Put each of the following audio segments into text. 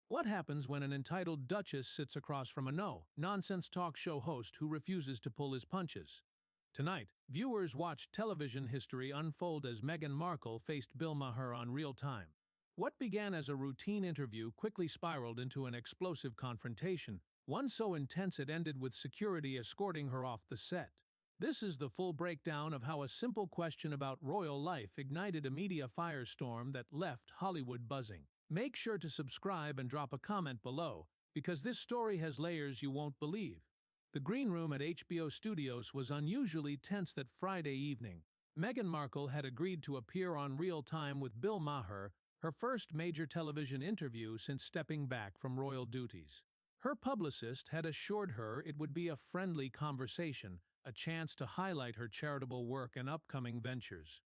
What happens when an entitled duchess sits across from a no-nonsense talk show host who refuses to pull his punches? Tonight, viewers watched television history unfold as Meghan Markle faced Bill Maher on real time. What began as a routine interview quickly spiraled into an explosive confrontation, one so intense it ended with security escorting her off the set. This is the full breakdown of how a simple question about royal life ignited a media firestorm that left Hollywood buzzing. Make sure to subscribe and drop a comment below, because this story has layers you won't believe. The green room at HBO Studios was unusually tense that Friday evening. Meghan Markle had agreed to appear on Real Time with Bill Maher, her first major television interview since stepping back from royal duties. Her publicist had assured her it would be a friendly conversation, a chance to highlight her charitable work and upcoming ventures.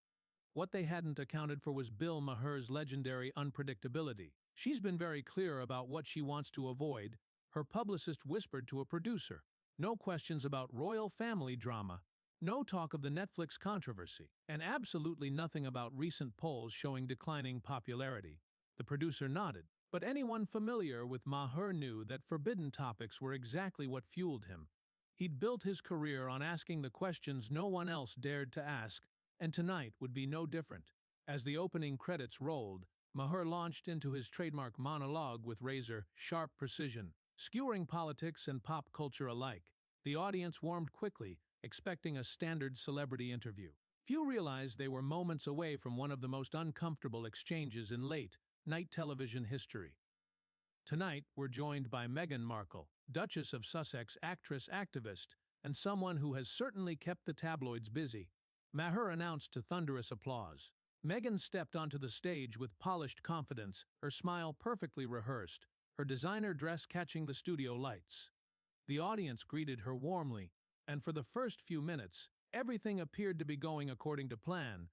What they hadn't accounted for was Bill Maher's legendary unpredictability. She's been very clear about what she wants to avoid, her publicist whispered to a producer. No questions about royal family drama, no talk of the Netflix controversy, and absolutely nothing about recent polls showing declining popularity. The producer nodded, but anyone familiar with Maher knew that forbidden topics were exactly what fueled him. He'd built his career on asking the questions no one else dared to ask, and tonight would be no different. As the opening credits rolled, Maher launched into his trademark monologue with razor-sharp precision, skewering politics and pop culture alike. The audience warmed quickly, expecting a standard celebrity interview. Few realized they were moments away from one of the most uncomfortable exchanges in late-night television history. Tonight, we're joined by Meghan Markle, Duchess of Sussex, actress, activist, and someone who has certainly kept the tabloids busy. Maher announced to thunderous applause. Meghan stepped onto the stage with polished confidence, her smile perfectly rehearsed, her designer dress catching the studio lights. The audience greeted her warmly, and for the first few minutes, everything appeared to be going according to plan.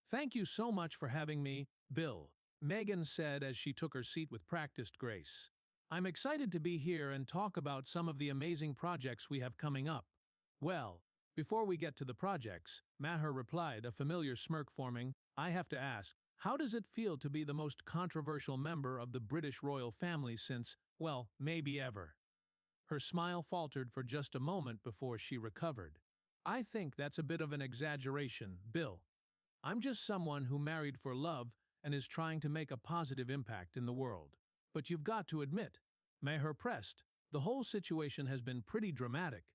"Thank you so much for having me, Bill," Meghan said as she took her seat with practiced grace. "I'm excited to be here and talk about some of the amazing projects we have coming up." "Well, before we get to the projects," Maher replied, a familiar smirk forming, "I have to ask, how does it feel to be the most controversial member of the British royal family since, well, maybe ever?" Her smile faltered for just a moment before she recovered. "I think that's a bit of an exaggeration, Bill. I'm just someone who married for love and is trying to make a positive impact in the world. But you've got to admit," Maher pressed, "the whole situation has been pretty dramatic.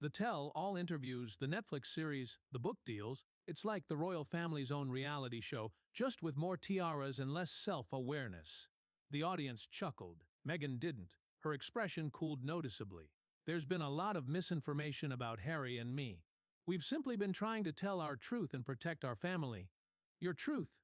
The tell-all interviews, the Netflix series, the book deals, it's like the royal family's own reality show, just with more tiaras and less self-awareness." The audience chuckled. Meghan didn't. Her expression cooled noticeably. "There's been a lot of misinformation about Harry and me. We've simply been trying to tell our truth and protect our family." "Your truth?"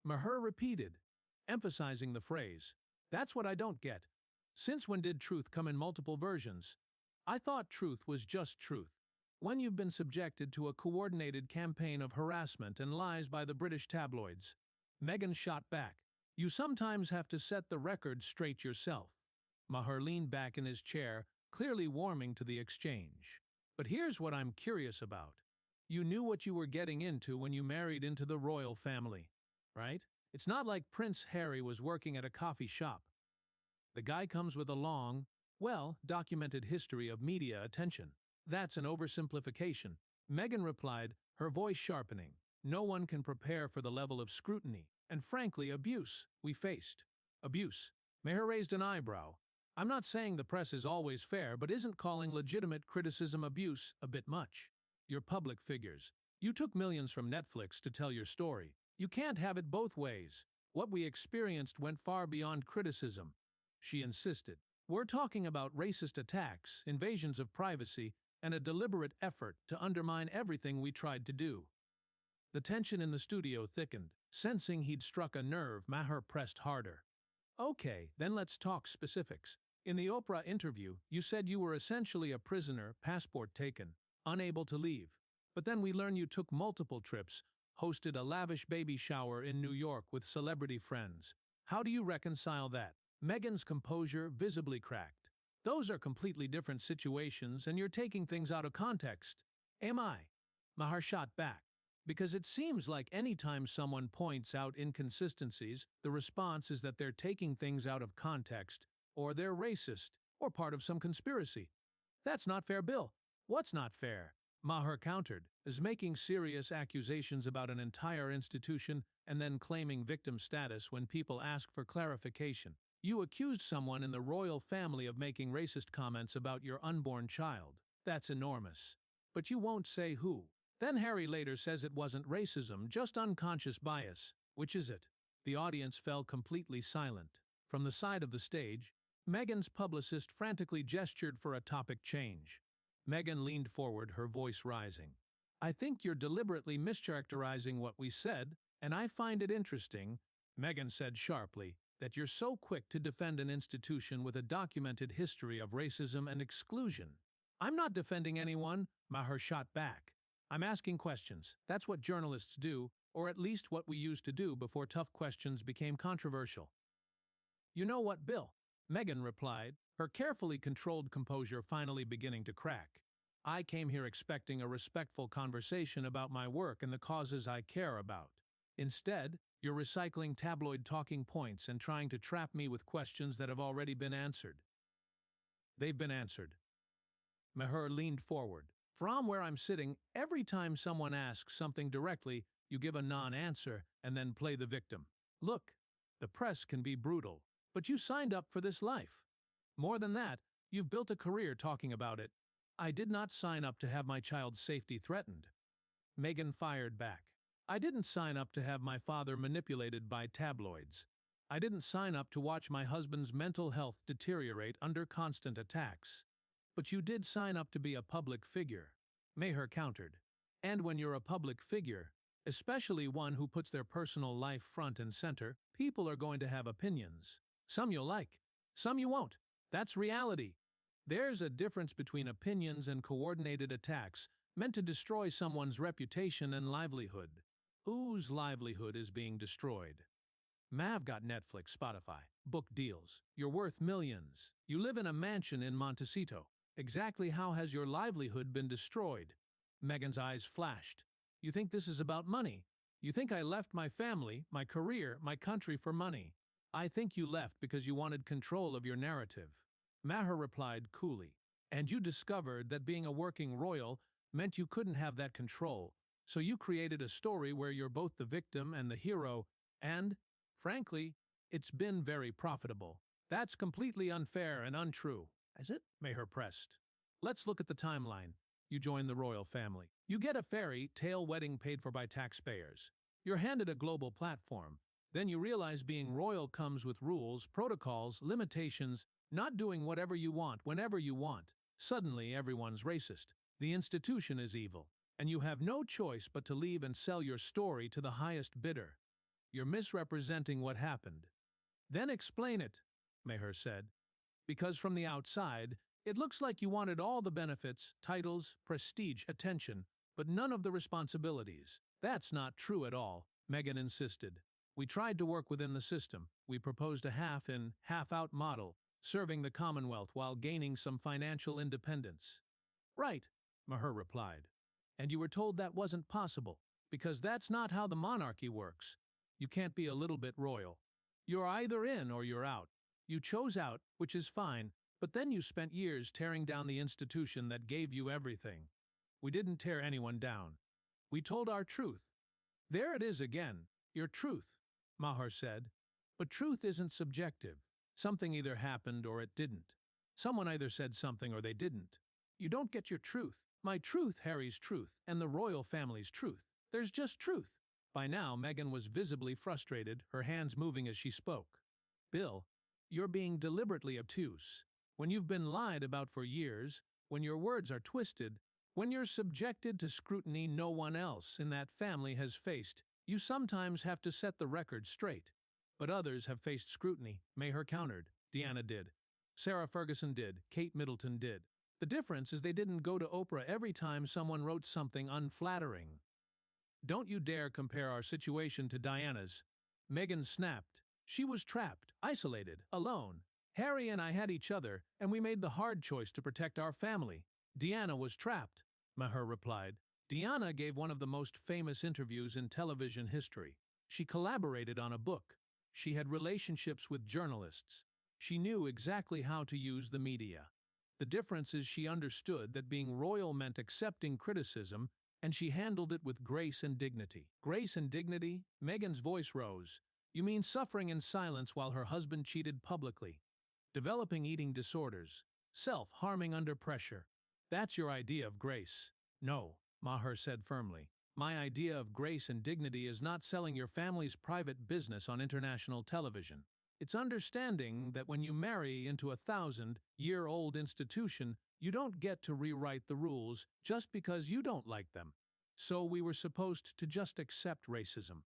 Maher repeated, emphasizing the phrase. "That's what I don't get. Since when did truth come in multiple versions? I thought truth was just truth. When you've been subjected to a coordinated campaign of harassment and lies by the British tabloids." Meghan shot back. "You sometimes have to set the record straight yourself." Maher leaned back in his chair, clearly warming to the exchange. "But here's what I'm curious about. You knew what you were getting into when you married into the royal family, right? It's not like Prince Harry was working at a coffee shop. The guy comes with a long, well-documented history of media attention." "That's an oversimplification," Meghan replied, her voice sharpening. "No one can prepare for the level of scrutiny, and frankly abuse, we faced." "Abuse?" Maher raised an eyebrow. "I'm not saying the press is always fair, but isn't calling legitimate criticism abuse a bit much? You're public figures. You took millions from Netflix to tell your story. You can't have it both ways. What we experienced went far beyond criticism," she insisted. "We're talking about racist attacks, invasions of privacy, and a deliberate effort to undermine everything we tried to do." The tension in the studio thickened. Sensing he'd struck a nerve, Maher pressed harder. "Okay, then let's talk specifics. In the Oprah interview, you said you were essentially a prisoner, passport taken, unable to leave. But then we learn you took multiple trips, hosted a lavish baby shower in New York with celebrity friends. How do you reconcile that?" Meghan's composure visibly cracked. "Those are completely different situations and you're taking things out of context." "Am I?" Maher shot back. Because it seems like any time someone points out inconsistencies, the response is that they're taking things out of context, or they're racist, or part of some conspiracy. That's not fair, Bill. What's not fair? Maher countered, is making serious accusations about an entire institution and then claiming victim status when people ask for clarification. You accused someone in the royal family of making racist comments about your unborn child. That's enormous. But you won't say who. Then Harry later says it wasn't racism, just unconscious bias. Which is it? The audience fell completely silent. From the side of the stage, Meghan's publicist frantically gestured for a topic change. Meghan leaned forward, her voice rising. I think you're deliberately mischaracterizing what we said, and I find it interesting, Meghan said sharply, that you're so quick to defend an institution with a documented history of racism and exclusion. I'm not defending anyone, Maher shot back. I'm asking questions. That's what journalists do, or at least what we used to do before tough questions became controversial. You know what, Bill? Meghan replied, her carefully controlled composure finally beginning to crack. I came here expecting a respectful conversation about my work and the causes I care about. Instead, you're recycling tabloid talking points and trying to trap me with questions that have already been answered. They've been answered. Maher leaned forward. From where I'm sitting, every time someone asks something directly, you give a non-answer and then play the victim. Look, the press can be brutal, but you signed up for this life. More than that, you've built a career talking about it. I did not sign up to have my child's safety threatened. Meghan fired back. I didn't sign up to have my father manipulated by tabloids. I didn't sign up to watch my husband's mental health deteriorate under constant attacks. But you did sign up to be a public figure, Maher countered. And when you're a public figure, especially one who puts their personal life front and center, people are going to have opinions. Some you'll like, some you won't. That's reality. There's a difference between opinions and coordinated attacks meant to destroy someone's reputation and livelihood. Whose livelihood is being destroyed? Mav got Netflix, Spotify, book deals. You're worth millions. You live in a mansion in Montecito. Exactly how has your livelihood been destroyed? Meghan's eyes flashed. You think this is about money? You think I left my family, my career, my country for money? I think you left because you wanted control of your narrative. Maher replied coolly. And you discovered that being a working royal meant you couldn't have that control, so you created a story where you're both the victim and the hero, and, frankly, it's been very profitable. That's completely unfair and untrue. Is it? Maher pressed. Let's look at the timeline. You join the royal family. You get a fairy tale wedding paid for by taxpayers. You're handed a global platform. Then you realize being royal comes with rules, protocols, limitations, not doing whatever you want whenever you want. Suddenly, everyone's racist. The institution is evil, and you have no choice but to leave and sell your story to the highest bidder. You're misrepresenting what happened. Then explain it, Maher said. Because from the outside, it looks like you wanted all the benefits, titles, prestige, attention, but none of the responsibilities. That's not true at all, Meghan insisted. We tried to work within the system. We proposed a half-in, half-out model, serving the Commonwealth while gaining some financial independence. Right, Maher replied. And you were told that wasn't possible, because that's not how the monarchy works. You can't be a little bit royal. You're either in or you're out. You chose out, which is fine, but then you spent years tearing down the institution that gave you everything. We didn't tear anyone down. We told our truth. There it is again, your truth, Maher said. But truth isn't subjective. Something either happened or it didn't. Someone either said something or they didn't. You don't get your truth. My truth, Harry's truth, and the royal family's truth. There's just truth. By now, Meghan was visibly frustrated, her hands moving as she spoke. Bill, you're being deliberately obtuse. When you've been lied about for years, when your words are twisted, when you're subjected to scrutiny no one else in that family has faced, you sometimes have to set the record straight. But others have faced scrutiny, Maher countered. Diana did. Sarah Ferguson did. Kate Middleton did. The difference is they didn't go to Oprah every time someone wrote something unflattering. Don't you dare compare our situation to Diana's. Meghan snapped. She was trapped, isolated, alone. Harry and I had each other, and we made the hard choice to protect our family. Diana was trapped, Maher replied. Diana gave one of the most famous interviews in television history. She collaborated on a book. She had relationships with journalists. She knew exactly how to use the media. The difference is she understood that being royal meant accepting criticism, and she handled it with grace and dignity. Grace and dignity? Meghan's voice rose. You mean suffering in silence while her husband cheated publicly? Developing eating disorders? Self-harming under pressure? That's your idea of grace. No, Maher said firmly. My idea of grace and dignity is not selling your family's private business on international television. It's understanding that when you marry into a 1,000-year-old institution, you don't get to rewrite the rules just because you don't like them. So we were supposed to just accept racism.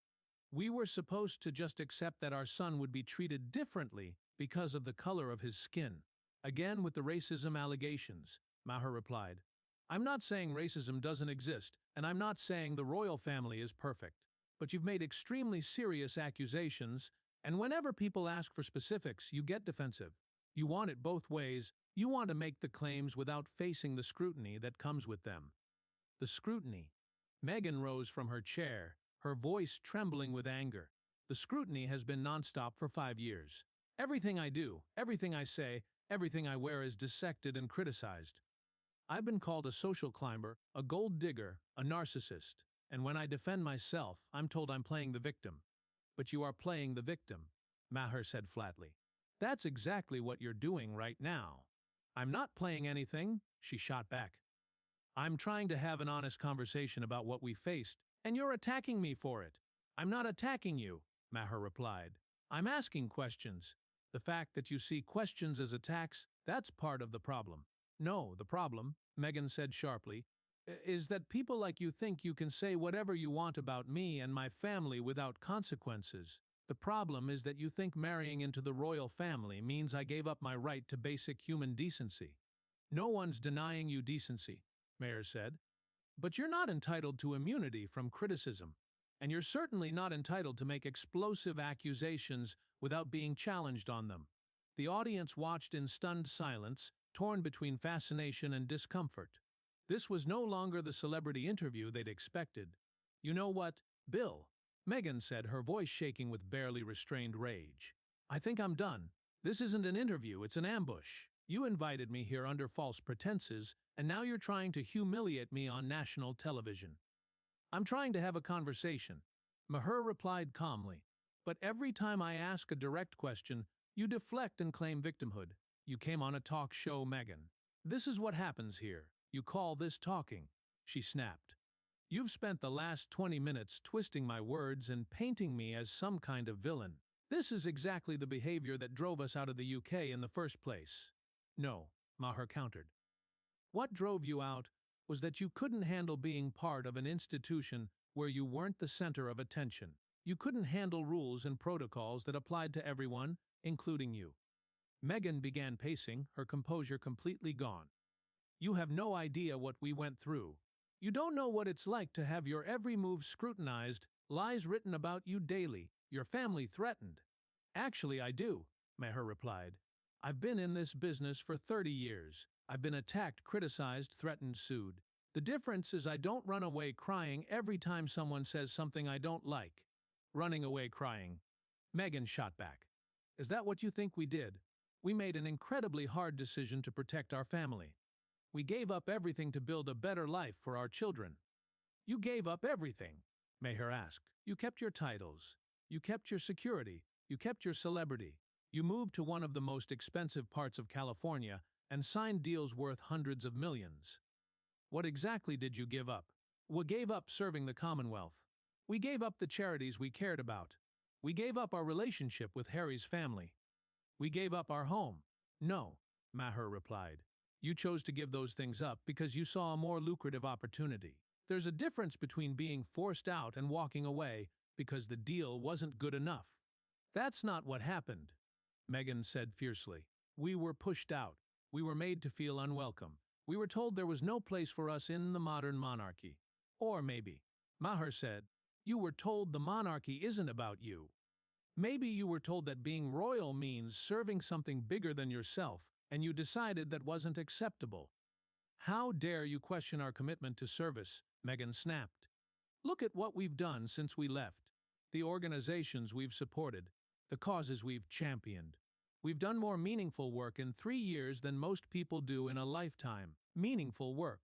We were supposed to just accept that our son would be treated differently because of the color of his skin. Again with the racism allegations, Maher replied. I'm not saying racism doesn't exist, and I'm not saying the royal family is perfect. But you've made extremely serious accusations, and whenever people ask for specifics, you get defensive. You want it both ways. You want to make the claims without facing the scrutiny that comes with them. The scrutiny. Meghan rose from her chair, her voice trembling with anger. The scrutiny has been nonstop for 5 years. Everything I do, everything I say, everything I wear is dissected and criticized. I've been called a social climber, a gold digger, a narcissist, and when I defend myself, I'm told I'm playing the victim. But you are playing the victim, Maher said flatly. That's exactly what you're doing right now. I'm not playing anything, she shot back. I'm trying to have an honest conversation about what we faced, and you're attacking me for it. I'm not attacking you, Maher replied. I'm asking questions. The fact that you see questions as attacks, that's part of the problem. No, the problem, Meghan said sharply, is that people like you think you can say whatever you want about me and my family without consequences. The problem is that you think marrying into the royal family means I gave up my right to basic human decency. No one's denying you decency, Maher said. But you're not entitled to immunity from criticism. And you're certainly not entitled to make explosive accusations without being challenged on them. The audience watched in stunned silence, torn between fascination and discomfort. This was no longer the celebrity interview they'd expected. You know what, Bill? Meghan said, her voice shaking with barely restrained rage. I think I'm done. This isn't an interview, it's an ambush. You invited me here under false pretenses, and now you're trying to humiliate me on national television. I'm trying to have a conversation, Maher replied calmly. But every time I ask a direct question, you deflect and claim victimhood. You came on a talk show, Meghan. This is what happens here. You call this talking, she snapped. You've spent the last 20 minutes twisting my words and painting me as some kind of villain. This is exactly the behavior that drove us out of the UK in the first place. No, Maher countered. What drove you out was that you couldn't handle being part of an institution where you weren't the center of attention. You couldn't handle rules and protocols that applied to everyone, including you. Meghan began pacing, her composure completely gone. You have no idea what we went through. You don't know what it's like to have your every move scrutinized, lies written about you daily, your family threatened. Actually, I do, Maher replied. I've been in this business for 30 years. I've been attacked, criticized, threatened, sued. The difference is I don't run away crying every time someone says something I don't like. Running away crying. Meghan shot back. Is that what you think we did? We made an incredibly hard decision to protect our family. We gave up everything to build a better life for our children. You gave up everything, Maher asked. You kept your titles. You kept your security. You kept your celebrity. You moved to one of the most expensive parts of California and signed deals worth hundreds of millions. What exactly did you give up? We gave up serving the Commonwealth. We gave up the charities we cared about. We gave up our relationship with Harry's family. We gave up our home. No, Maher replied. You chose to give those things up because you saw a more lucrative opportunity. There's a difference between being forced out and walking away because the deal wasn't good enough. That's not what happened, Meghan said fiercely. We were pushed out. We were made to feel unwelcome. We were told there was no place for us in the modern monarchy. Or maybe, Maher said, you were told the monarchy isn't about you. Maybe you were told that being royal means serving something bigger than yourself, and you decided that wasn't acceptable. How dare you question our commitment to service, Meghan snapped. Look at what we've done since we left. The organizations we've supported, the causes we've championed. We've done more meaningful work in 3 years than most people do in a lifetime. Meaningful work,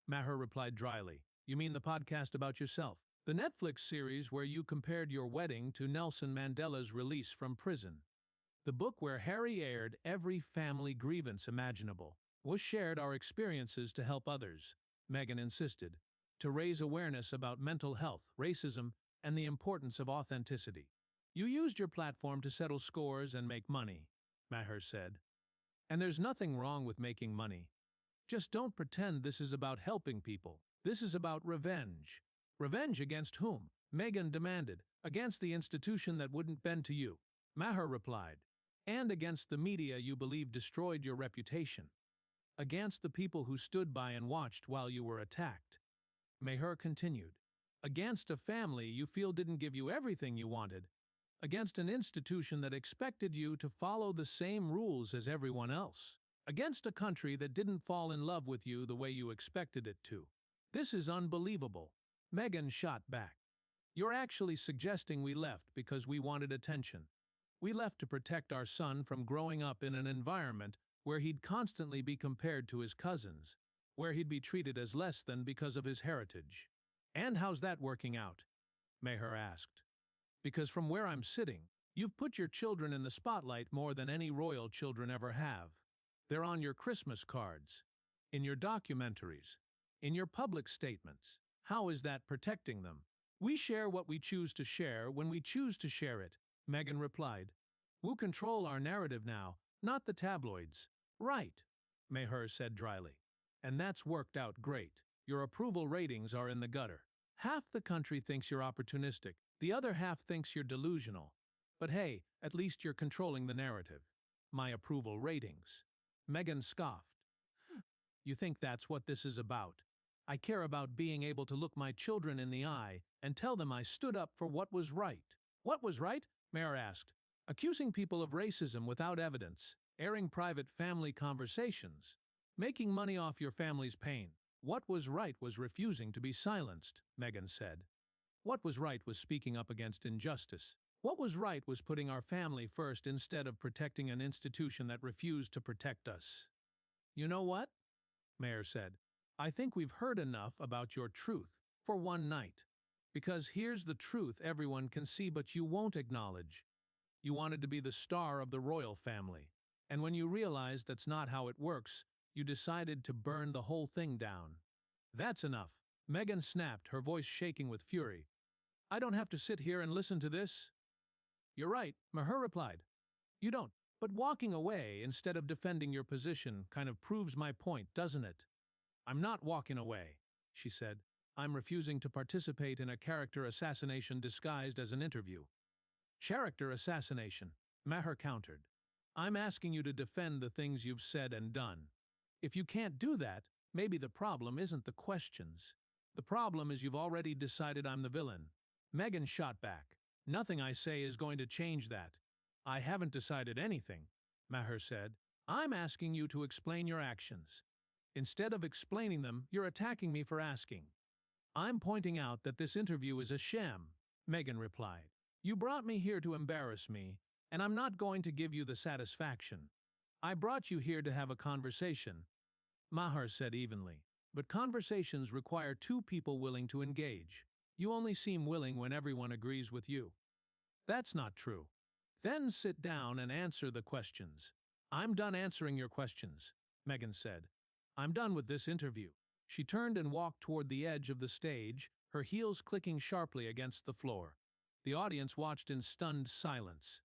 Maher replied dryly. You mean the podcast about yourself? The Netflix series where you compared your wedding to Nelson Mandela's release from prison. The book where Harry aired every family grievance imaginable. Was shared our experiences to help others, Meghan insisted, to raise awareness about mental health, racism, and the importance of authenticity. You used your platform to settle scores and make money, Maher said. And there's nothing wrong with making money. Just don't pretend this is about helping people. This is about revenge. Revenge against whom? Meghan demanded. Against the institution that wouldn't bend to you, Maher replied. And against the media you believe destroyed your reputation. Against the people who stood by and watched while you were attacked. Maher continued. Against a family you feel didn't give you everything you wanted. Against an institution that expected you to follow the same rules as everyone else. Against a country that didn't fall in love with you the way you expected it to. This is unbelievable. Meghan shot back. You're actually suggesting we left because we wanted attention. We left to protect our son from growing up in an environment where he'd constantly be compared to his cousins, where he'd be treated as less than because of his heritage. And how's that working out? Maher asked. Because from where I'm sitting, you've put your children in the spotlight more than any royal children ever have. They're on your Christmas cards, in your documentaries, in your public statements. How is that protecting them? We share what we choose to share when we choose to share it, Meghan replied. We'll control our narrative now, not the tabloids. Right, Maher said dryly. And that's worked out great. Your approval ratings are in the gutter. Half the country thinks you're opportunistic, the other half thinks you're delusional. But hey, at least you're controlling the narrative. My approval ratings. Meghan scoffed. You think that's what this is about? I care about being able to look my children in the eye and tell them I stood up for what was right. What was right? Maher asked. Accusing people of racism without evidence, airing private family conversations, making money off your family's pain. What was right was refusing to be silenced, Meghan said. What was right was speaking up against injustice. What was right was putting our family first instead of protecting an institution that refused to protect us. You know what? Maher said. I think we've heard enough about your truth for one night. Because here's the truth everyone can see but you won't acknowledge. You wanted to be the star of the royal family. And when you realized that's not how it works, you decided to burn the whole thing down. That's enough. Meghan snapped, her voice shaking with fury. I don't have to sit here and listen to this. You're right, Maher replied. You don't. But walking away instead of defending your position kind of proves my point, doesn't it? I'm not walking away, she said. I'm refusing to participate in a character assassination disguised as an interview. Character assassination, Maher countered. I'm asking you to defend the things you've said and done. If you can't do that, maybe the problem isn't the questions. The problem is you've already decided I'm the villain. Meghan shot back. Nothing I say is going to change that. I haven't decided anything, Maher said. I'm asking you to explain your actions. Instead of explaining them, you're attacking me for asking. I'm pointing out that this interview is a sham, Meghan replied. You brought me here to embarrass me, and I'm not going to give you the satisfaction. I brought you here to have a conversation, Maher said evenly. But conversations require two people willing to engage. You only seem willing when everyone agrees with you. That's not true. Then sit down and answer the questions. I'm done answering your questions, Meghan said. I'm done with this interview. She turned and walked toward the edge of the stage, her heels clicking sharply against the floor. The audience watched in stunned silence.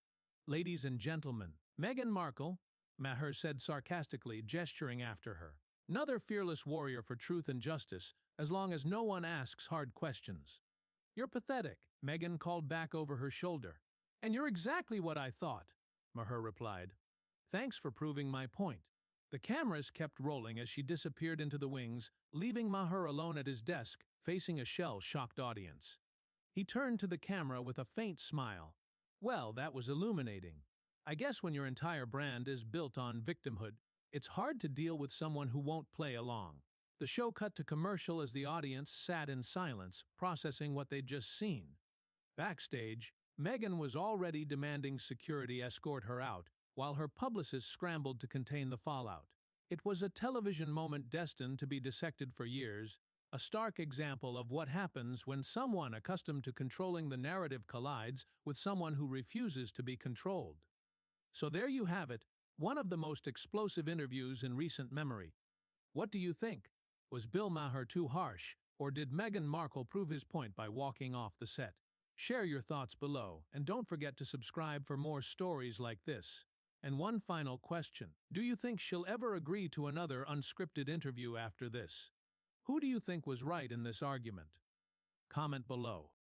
Ladies and gentlemen, Meghan Markle, Maher said sarcastically, gesturing after her. Another fearless warrior for truth and justice, as long as no one asks hard questions. You're pathetic, Meghan called back over her shoulder. And you're exactly what I thought, Maher replied. Thanks for proving my point. The cameras kept rolling as she disappeared into the wings, leaving Maher alone at his desk, facing a shell-shocked audience. He turned to the camera with a faint smile. Well, that was illuminating. I guess when your entire brand is built on victimhood, it's hard to deal with someone who won't play along. The show cut to commercial as the audience sat in silence, processing what they'd just seen. Backstage, Meghan was already demanding security escort her out, while her publicists scrambled to contain the fallout. It was a television moment destined to be dissected for years, a stark example of what happens when someone accustomed to controlling the narrative collides with someone who refuses to be controlled. So there you have it, one of the most explosive interviews in recent memory. What do you think? Was Bill Maher too harsh, or did Meghan Markle prove his point by walking off the set? Share your thoughts below, and don't forget to subscribe for more stories like this. And one final question. Do you think she'll ever agree to another unscripted interview after this? Who do you think was right in this argument? Comment below.